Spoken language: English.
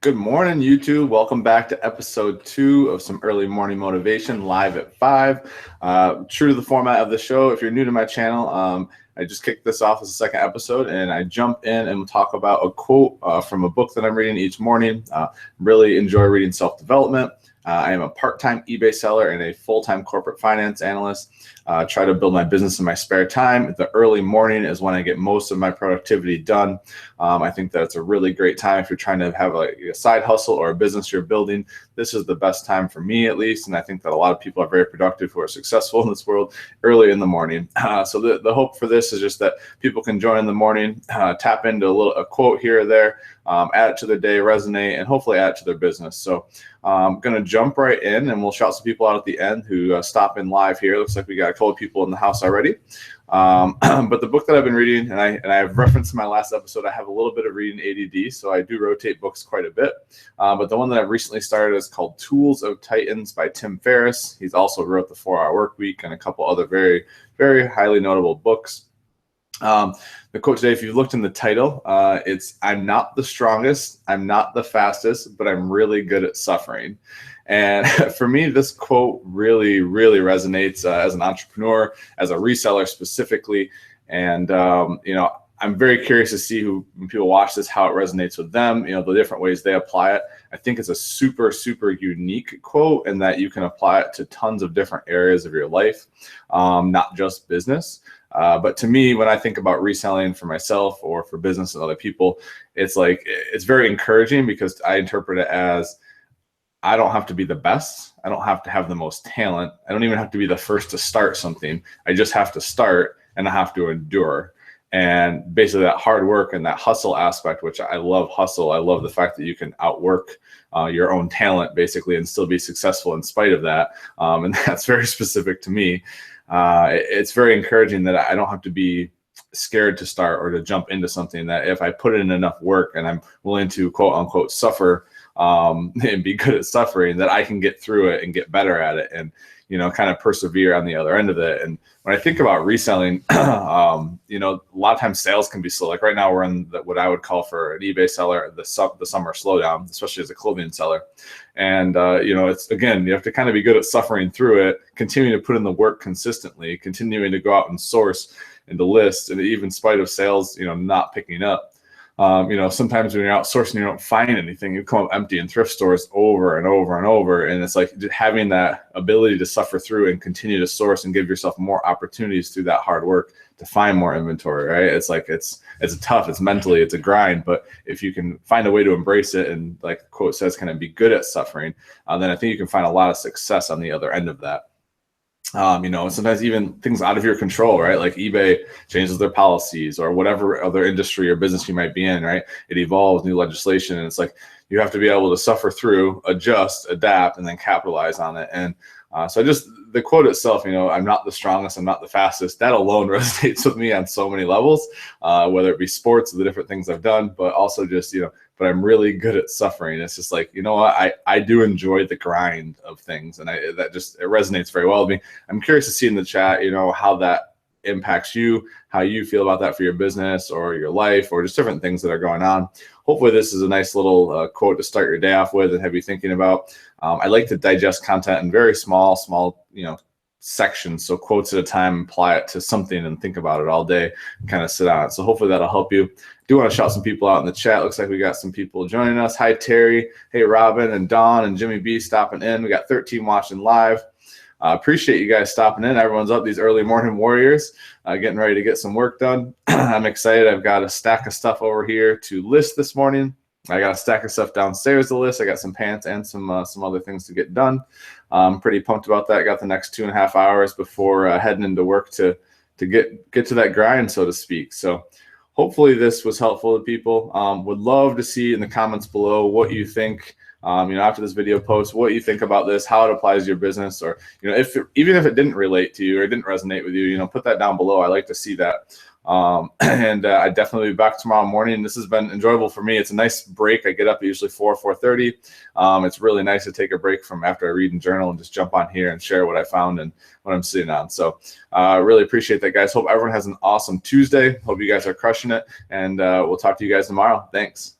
Good morning, YouTube. Welcome back to episode 2 of some early morning motivation live at 5. True to the format of the show, if you're new to my channel, I just kicked this off as a second episode, and I jump in and talk about a quote from a book that I'm reading each morning. Really enjoy reading self-development. I am a part-time eBay seller and a full-time corporate finance analyst. Try to build my business in my spare time. The early morning is when I get most of my productivity done. I think that's a really great time if you're trying to have a side hustle or a business you're building. This is the best time for me, at least, and I think that a lot of people are very productive who are successful in this world early in the morning. So the hope for this is just that people can join in the morning, tap into a quote here or there, add it to their day, resonate, and hopefully add it to their business. So I'm going to jump right in, and we'll shout some people out at the end who stop in live here. Looks like we got a couple of people in the house already. But the book that I've been reading, and I've referenced in my last episode, I have a little bit of reading ADD, so I do rotate books quite a bit. But the one that I've recently started is called Tools of Titans by Tim Ferriss. He's also wrote The 4-Hour Work Week and a couple other very, very highly notable books. The quote today, if you looked in the title, it's "I'm not the strongest, I'm not the fastest, but I'm really good at suffering." And for me, this quote really, really resonates as an entrepreneur, as a reseller specifically. And, I'm very curious to see when people watch this, how it resonates with them, the different ways they apply it. I think it's a super, super unique quote in that you can apply it to tons of different areas of your life, not just business. But to me, when I think about reselling for myself or for business and other people, it's very encouraging because I interpret it as I don't have to be the best. I don't have to have the most talent. I don't even have to be the first to start something. I just have to start, and I have to endure. And basically that hard work and that hustle aspect, which I love hustle. I love the fact that you can outwork your own talent basically and still be successful in spite of that. And that's very specific to me. It's very encouraging that I don't have to be scared to start or to jump into something, that if I put in enough work and I'm willing to quote unquote suffer and be good at suffering, that I can get through it and get better at it and, kind of persevere on the other end of it. And when I think about reselling, a lot of times sales can be slow. Like right now we're in what I would call for an eBay seller, the summer slowdown, especially as a clothing seller. And, it's, again, you have to kind of be good at suffering through it, continuing to put in the work consistently, continuing to go out and source and to list, and even in spite of sales, not picking up. Sometimes when you're out sourcing, you don't find anything. You come up empty in thrift stores over and over and over. And it's like having that ability to suffer through and continue to source and give yourself more opportunities through that hard work to find more inventory, right? It's like, it's tough, it's mentally, it's a grind, but if you can find a way to embrace it and, like the quote says, kind of be good at suffering, then I think you can find a lot of success on the other end of that. Sometimes even things out of your control, right? Like eBay changes their policies or whatever other industry or business you might be in, right? It evolves, new legislation, and it's like you have to be able to suffer through, adjust, adapt, and then capitalize on it. And so the quote itself, I'm not the strongest, I'm not the fastest, that alone resonates with me on so many levels, whether it be sports or the different things I've done, but also just, but I'm really good at suffering. It's just like, I do enjoy the grind of things, and it resonates very well with me. I'm curious to see in the chat, how that impacts you, how you feel about that for your business or your life or just different things that are going on. Hopefully this is a nice little quote to start your day off with and have you thinking about. I like to digest content in very small, sections. So quotes at a time, apply it to something and think about it all day and kind of sit on it. So hopefully that'll help you. Do want to shout some people out in the chat. Looks like we got some people joining us. Hi, Terry. Hey, Robin and Dawn and Jimmy B stopping in. We got 13 watching live. Appreciate you guys stopping in. Everyone's up, these early morning warriors, getting ready to get some work done. I'm excited. I've got a stack of stuff over here to list this morning. I got a stack of stuff downstairs to list. I got some pants and some other things to get done. I'm pretty pumped about that. Got the next 2.5 hours before heading into work to get to that grind, so to speak. So hopefully this was helpful to people. Would love to see in the comments below what you think. After this video post, what you think about this, how it applies to your business, or even if it didn't relate to you or didn't resonate with you, put that down below. I like to see that. I definitely be back tomorrow morning. This has been enjoyable for me. It's a nice break. I get up at usually 4:30. It's really nice to take a break from after I read and journal and just jump on here and share what I found and what I'm sitting on. So really appreciate that, guys. Hope everyone has an awesome Tuesday. Hope you guys are crushing it, and we'll talk to you guys tomorrow. Thanks.